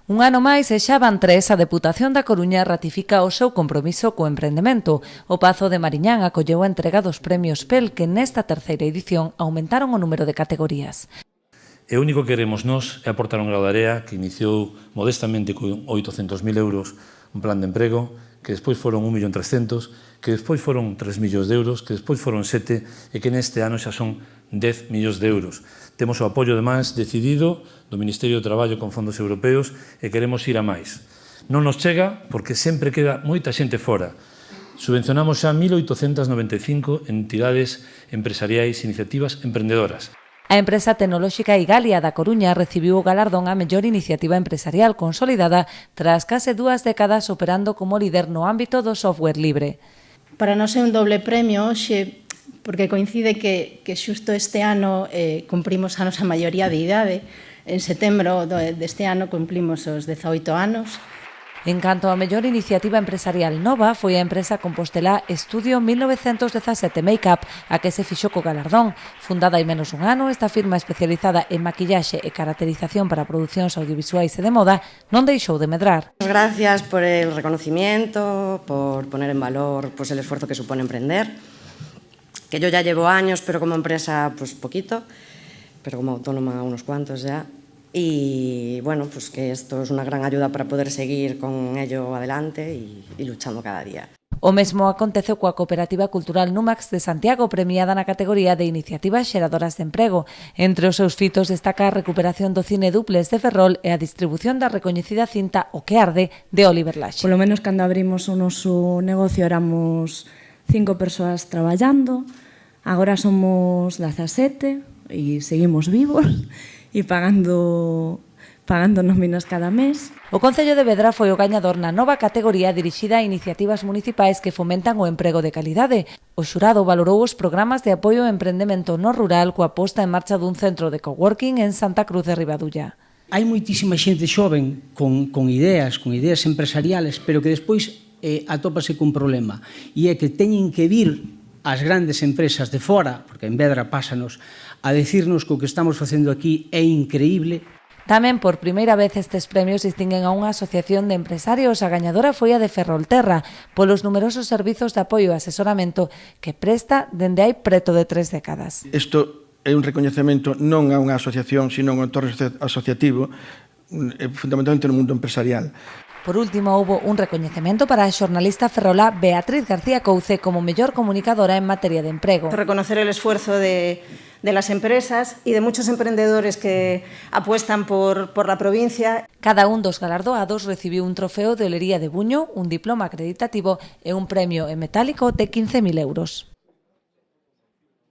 Un ano máis e xa van 3, a Deputación da Coruña ratifica o seu compromiso co emprendemento. O Pazo de Mariñán acolleu a entrega dos premios PEL que nesta terceira edición aumentaron o número de categorías. E o único que queremos nós é aportar un grau de area que iniciou modestamente con 800.000 euros un plan de emprego, que despois foron 1.300.000, que despois foron 3 millóns de euros, que despois foron 7 e que neste ano xa son 10 millóns de euros. Temos o apoio, además, decidido do Ministerio de Traballo con fondos europeos e queremos ir a máis. Non nos chega porque sempre queda moita xente fora. Subvencionamos xa 1.895 entidades empresariais e iniciativas emprendedoras. A empresa tecnolóxica Igalia da Coruña recibiu o galardón a mellor iniciativa empresarial consolidada tras case 2 décadas operando como líder no ámbito do software libre. Para nós é un doble premio hoxe, porque coincide que xusto este ano cumprimos a nosa maioría de idade. En setembro deste ano cumplimos os 18 anos. En canto a mellor iniciativa empresarial nova, foi a empresa compostelá Estudio 1917 Makeup a que se fixo co galardón. Fundada hai menos un ano, esta firma especializada en maquillaxe e caracterización para producións audiovisuais e de moda non deixou de medrar. Gracias por el reconocimiento, por poner en valor el esfuerzo que supone emprender, que yo ya llevo años, pero como empresa poquito, pero como autónoma unos cuantos ya. Y bueno, pues que esto es una gran ayuda para poder seguir con ello adelante y luchando cada día. O mesmo aconteceu coa Cooperativa Cultural Numax de Santiago, premiada na categoría de iniciativas xeradoras de emprego. Entre os seus fitos destaca a recuperación do cine Duples de Ferrol e a distribución da recoñecida cinta O que arde de Oliver Laxe. Polo menos cando abrimos o noso negocio éramos 5 persoas traballando, agora somos 17 e seguimos vivos e pagando nóminas cada mes. O Concello de Vedra foi o gañador na nova categoría dirixida a iniciativas municipais que fomentan o emprego de calidade. O xurado valorou os programas de apoio ao emprendemento no rural coa posta en marcha dun centro de coworking en Santa Cruz de Ribadulla. Hai moitísima xente xoven con ideas empresariales, pero que despois atópase cun problema, e é que teñen que vir as grandes empresas de fora, porque en Vedra pásanos, a decirnos que o que estamos facendo aquí é increíble. Tamén por primeira vez estes premios distinguen a unha asociación de empresarios. A gañadora foi a de Ferrolterra, polos numerosos servizos de apoio e asesoramento que presta dende hai preto de 3 décadas. Isto é un recoñecemento non a unha asociación, sino a un entorno asociativo, fundamentalmente no mundo empresarial. Por último, houbo un recoñecemento para a xornalista ferrolá Beatriz García Couce como mellor comunicadora en materia de emprego. Reconocer el esfuerzo de las empresas y de muchos emprendedores que apuestan por la provincia. Cada un dos galardoados recibiu un trofeo de Olería de Buño, un diploma acreditativo e un premio en metálico de 15.000 euros.